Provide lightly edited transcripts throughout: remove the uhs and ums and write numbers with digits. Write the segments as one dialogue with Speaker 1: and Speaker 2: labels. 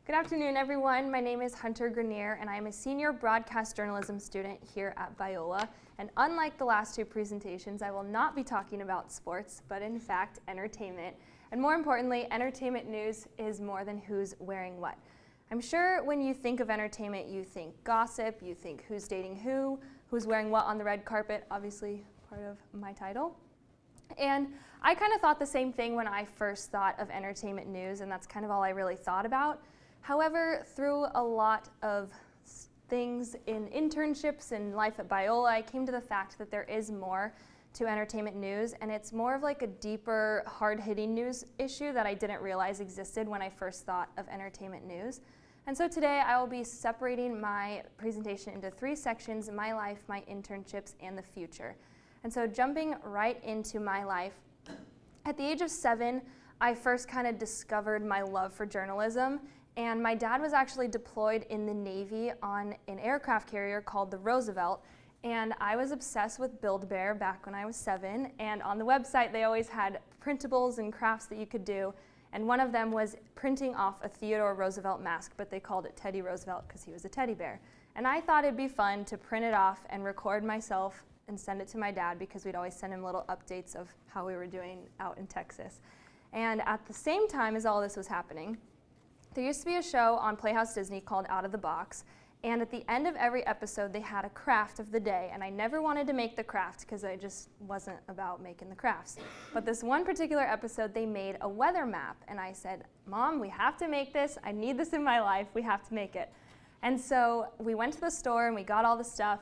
Speaker 1: Good afternoon, everyone. My name is Hunter Grenier, and I am a senior broadcast journalism student here at Biola. And unlike the last two presentations, I will not be talking about sports, but in fact, entertainment. And more importantly, entertainment news is more than who's wearing what. I'm sure when you think of entertainment, you think gossip, you think who's dating who's wearing what on the red carpet, obviously part of my title. And I kind of thought the same thing when I first thought of entertainment news, and that's kind of all I really thought about. However, through a lot of things in internships and life at Biola, I came to the fact that there is more to entertainment news, and it's more of like a deeper, hard-hitting news issue that I didn't realize existed when I first thought of entertainment news. And so today I will be separating my presentation into three sections: my life, my internships, and the future. And so jumping right into my life, at the age of 7, I first kind of discovered my love for journalism. And my dad was actually deployed in the Navy on an aircraft carrier called the Roosevelt. And I was obsessed with Build-A-Bear back when I was 7. And on the website, they always had printables and crafts that you could do. And one of them was printing off a Theodore Roosevelt mask, but they called it Teddy Roosevelt because he was a teddy bear. And I thought it'd be fun to print it off and record myself and send it to my dad, because we'd always send him little updates of how we were doing out in Texas. And at the same time as all this was happening, there used to be a show on Playhouse Disney called Out of the Box, and at the end of every episode they had a craft of the day, and I never wanted to make the craft because I just wasn't about making the crafts. But this one particular episode they made a weather map, and I said, "Mom, we have to make this. I need this in my life. We have to make it." And so we went to the store and we got all the stuff,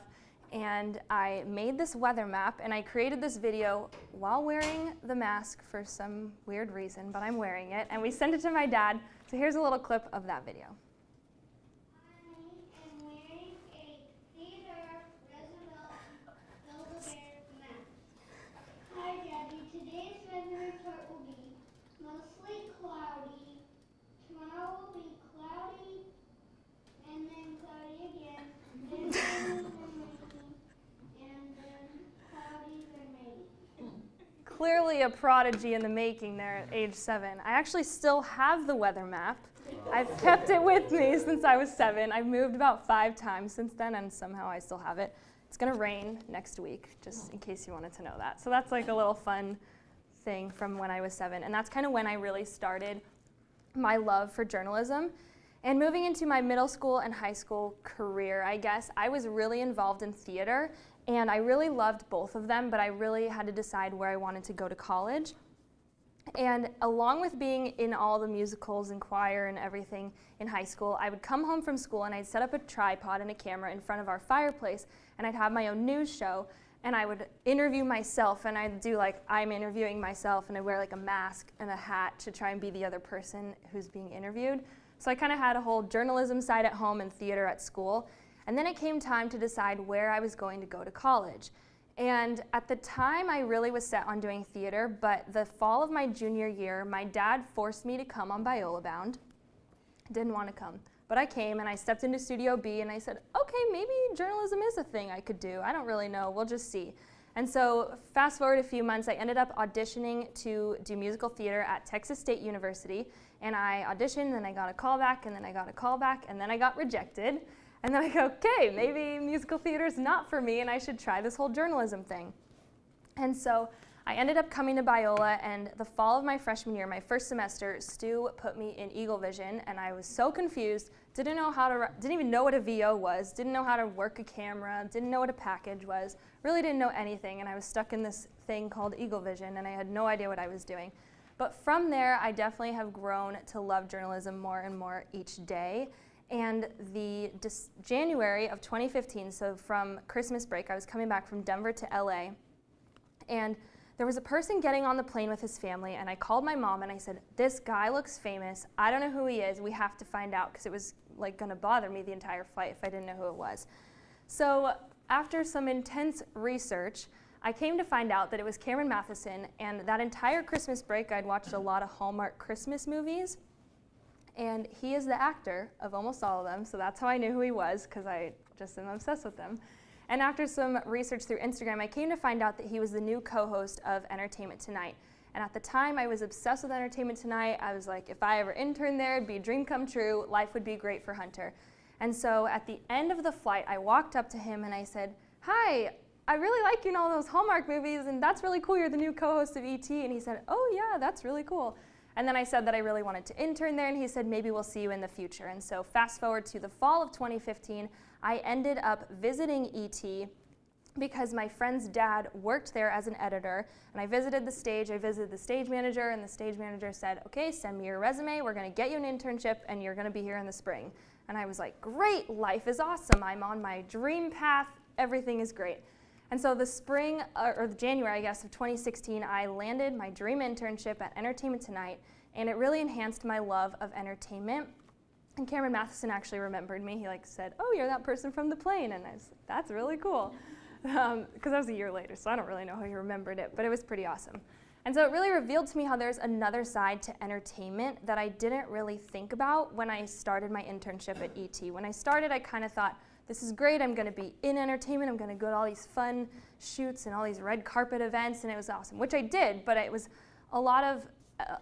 Speaker 1: and I made this weather map, and I created this video while wearing the mask for some weird reason, but I'm wearing it, and we sent it to my dad. So here's a little clip of that video.
Speaker 2: I am wearing a Theodore Roosevelt Build-A-Bear mask. Hi, Daddy. Today's weather report will be mostly cloudy. Tomorrow will be cloudy, and then cloudy again, then rainy, and then cloudy, then rainy.
Speaker 1: Clearly a prodigy in the making there at age 7. I actually still have the weather map. I've kept it with me since I was 7. I've moved about 5 times since then, and somehow I still have it. It's gonna rain next week, just in case you wanted to know that. So that's like a little fun thing from when I was 7. And that's kind of when I really started my love for journalism. And moving into my middle school and high school career, I guess, I was really involved in theater. And I really loved both of them, but I really had to decide where I wanted to go to college. And along with being in all the musicals and choir and everything in high school, I would come home from school and I'd set up a tripod and a camera in front of our fireplace, and I'd have my own news show, and I would interview myself, and I'd do like I'm interviewing myself, and I'd wear like a mask and a hat to try and be the other person who's being interviewed. So I kind of had a whole journalism side at home and theater at school. And then it came time to decide where I was going to go to college. And at the time, I really was set on doing theater, but the fall of my junior year, my dad forced me to come on Biola Bound. I didn't want to come, but I came, and I stepped into Studio B, and I said, okay, maybe journalism is a thing I could do. I don't really know. We'll just see. And so fast forward a few months, I ended up auditioning to do musical theater at Texas State University. And I auditioned, and I got a call back, and then I got a call back, and then I got rejected. And then I go, okay, maybe musical theater is not for me, and I should try this whole journalism thing. And so I ended up coming to Biola, and the fall of my freshman year, my first semester, Stu put me in Eagle Vision, and I was so confused, didn't even know what a VO was, didn't know how to work a camera, didn't know what a package was, really didn't know anything, and I was stuck in this thing called Eagle Vision, and I had no idea what I was doing. But from there, I definitely have grown to love journalism more and more each day. And the January of 2015, so from Christmas break, I was coming back from Denver to LA, and there was a person getting on the plane with his family, and I called my mom and I said, this guy looks famous. I don't know who he is. We have to find out, because it was like gonna bother me the entire flight if I didn't know who it was. So after some intense research, I came to find out that it was Cameron Matheson, and that entire Christmas break, I'd watched a lot of Hallmark Christmas movies. And he is the actor of almost all of them, so that's how I knew who he was, because I just am obsessed with him. And after some research through Instagram, I came to find out that he was the new co-host of Entertainment Tonight. And at the time, I was obsessed with Entertainment Tonight. I was like, if I ever interned there, it'd be a dream come true. Life would be great for Hunter. And so at the end of the flight, I walked up to him and I said, "Hi, I really like you in all those Hallmark movies, and that's really cool. You're the new co-host of ET." And he said, "Oh yeah, that's really cool." And then I said that I really wanted to intern there, and he said, "Maybe we'll see you in the future." And so fast forward to the fall of 2015, I ended up visiting ET because my friend's dad worked there as an editor, and I visited the stage manager, and the stage manager said, "Okay, send me your resume, we're gonna get you an internship, and you're gonna be here in the spring." And I was like, great, life is awesome, I'm on my dream path, everything is great. And so the spring, or the January, I guess, of 2016, I landed my dream internship at Entertainment Tonight, and it really enhanced my love of entertainment. And Cameron Matheson actually remembered me. He said, "Oh, you're that person from the plane." And I was like, that's really cool. Because that was a year later, so I don't really know how he remembered it, but it was pretty awesome. And so it really revealed to me how there's another side to entertainment that I didn't really think about when I started my internship at ET. When I started, I kind of thought, this is great, I'm going to be in entertainment, I'm going to go to all these fun shoots and all these red carpet events, and it was awesome, which I did, but it was a lot of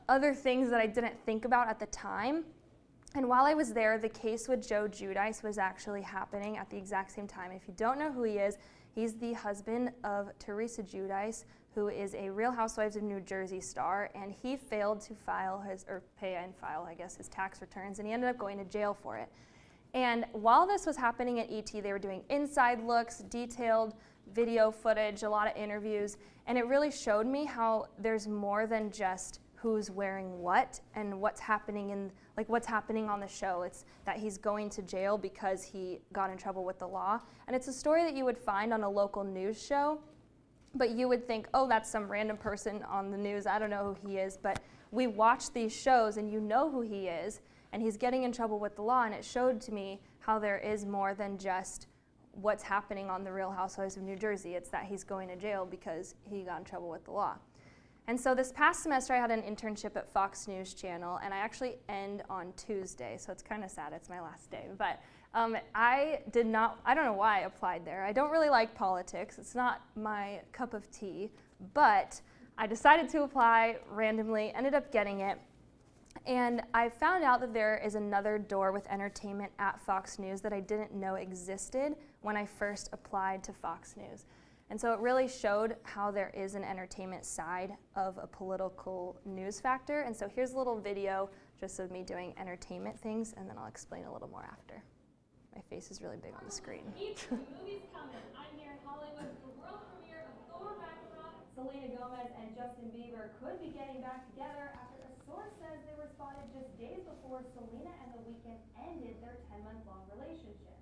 Speaker 1: other things that I didn't think about at the time. And while I was there, the case with Joe Giudice was actually happening at the exact same time. If you don't know who he is, he's the husband of Teresa Giudice, who is a Real Housewives of New Jersey star, and he failed to pay his tax returns, and he ended up going to jail for it. And while this was happening at ET, they were doing inside looks, detailed video footage, a lot of interviews, and it really showed me how there's more than just who's wearing what and what's happening on the show. It's that he's going to jail because he got in trouble with the law. And it's a story that you would find on a local news show, but you would think, oh, that's some random person on the news, I don't know who he is. But we watch these shows and you know who he is, and he's getting in trouble with the law, and it showed to me how there is more than just what's happening on the Real Housewives of New Jersey. It's that he's going to jail because he got in trouble with the law. And so this past semester I had an internship at Fox News Channel, and I actually end on Tuesday, so it's kind of sad, it's my last day. But I don't know why I applied there. I don't really like politics, it's not my cup of tea, but I decided to apply randomly, ended up getting it. And I found out that there is another door with entertainment at Fox News that I didn't know existed when I first applied to Fox News. And so it really showed how there is an entertainment side of a political news factor. And so here's a little video just of me doing entertainment things, and then I'll explain a little more after. My face is really big on the screen.
Speaker 3: The movie's coming. I'm here in Hollywood for the world premiere of Thor Ragnarok. Selena Gomez and Justin Bieber could be getting back together after a source says they were spotted just days before Selena and The Weeknd ended their 10-month-long relationship.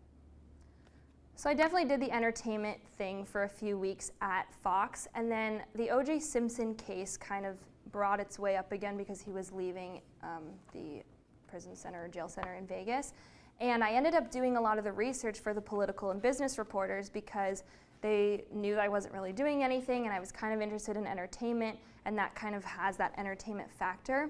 Speaker 1: So I definitely did the entertainment thing for a few weeks at Fox, and then the O.J. Simpson case kind of brought its way up again because he was leaving the prison center or jail center in Vegas. And I ended up doing a lot of the research for the political and business reporters because they knew that I wasn't really doing anything, and I was kind of interested in entertainment, and that kind of has that entertainment factor.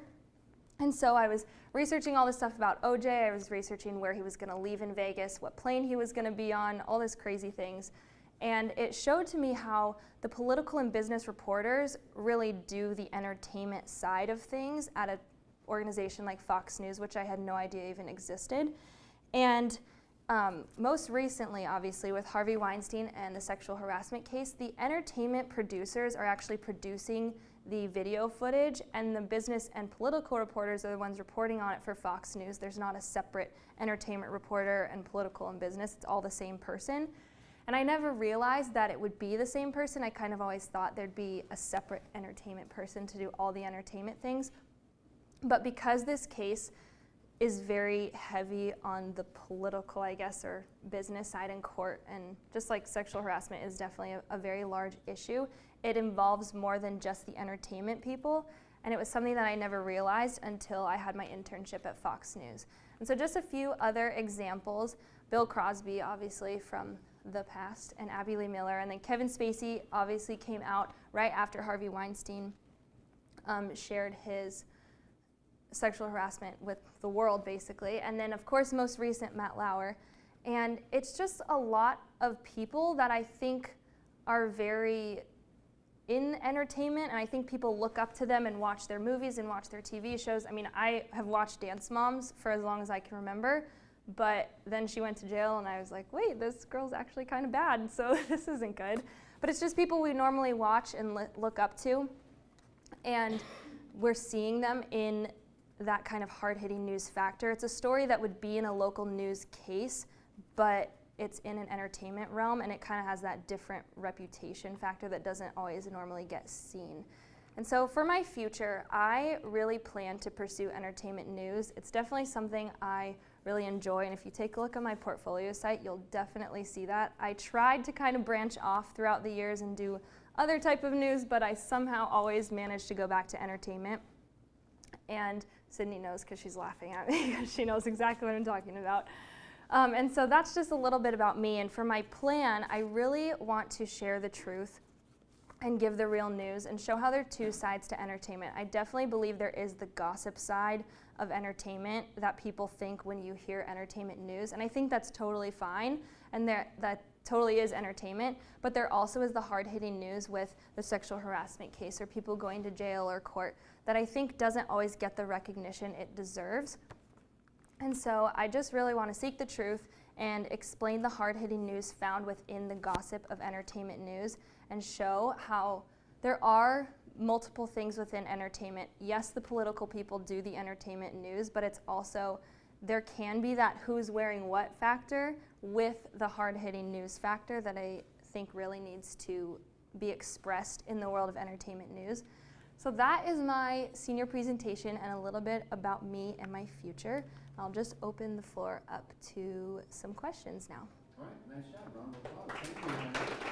Speaker 1: And so I was researching all this stuff about OJ, I was researching where he was going to leave in Vegas, what plane he was going to be on, all these crazy things. And it showed to me how the political and business reporters really do the entertainment side of things at an organization like Fox News, which I had no idea even existed. And most recently, obviously, with Harvey Weinstein and the sexual harassment case, the entertainment producers are actually producing the video footage, and the business and political reporters are the ones reporting on it for Fox News. There's not a separate entertainment reporter and political and business. It's all the same person. And I never realized that it would be the same person. I kind of always thought there'd be a separate entertainment person to do all the entertainment things. But because this case is very heavy on the political, I guess, or business side in court, and just like sexual harassment is definitely a very large issue, it involves more than just the entertainment people, and it was something that I never realized until I had my internship at Fox News. And so just a few other examples: Bill Cosby, obviously from the past, and Abby Lee Miller, and then Kevin Spacey obviously came out right after Harvey Weinstein shared his sexual harassment with the world, basically. And then, of course, most recent, Matt Lauer. And it's just a lot of people that I think are very in entertainment, and I think people look up to them and watch their movies and watch their TV shows. I mean, I have watched Dance Moms for as long as I can remember, but then she went to jail and I was like, wait, this girl's actually kind of bad, so this isn't good. But it's just people we normally watch and look up to, and we're seeing them in that kind of hard-hitting news factor. It's a story that would be in a local news case, but it's in an entertainment realm, and it kind of has that different reputation factor that doesn't always normally get seen. And so for my future, I really plan to pursue entertainment news. It's definitely something I really enjoy, and if you take a look at my portfolio site, you'll definitely see that. I tried to kind of branch off throughout the years and do other type of news, but I somehow always managed to go back to entertainment. And Sydney knows because she's laughing at me because she knows exactly what I'm talking about. And so that's just a little bit about me. And for my plan, I really want to share the truth and give the real news and show how there are two sides to entertainment. I definitely believe there is the gossip side of entertainment that people think when you hear entertainment news. And I think that's totally fine, and that totally is entertainment. But there also is the hard-hitting news with the sexual harassment case or people going to jail or court that I think doesn't always get the recognition it deserves. And so I just really want to seek the truth and explain the hard-hitting news found within the gossip of entertainment news and show how there are multiple things within entertainment. Yes, the political people do the entertainment news, but it's also, there can be that who's wearing what factor with the hard-hitting news factor that I think really needs to be expressed in the world of entertainment news. So that is my senior presentation and a little bit about me and my future. I'll just open the floor up to some questions now.
Speaker 4: All right, nice job, round of applause. Thank you.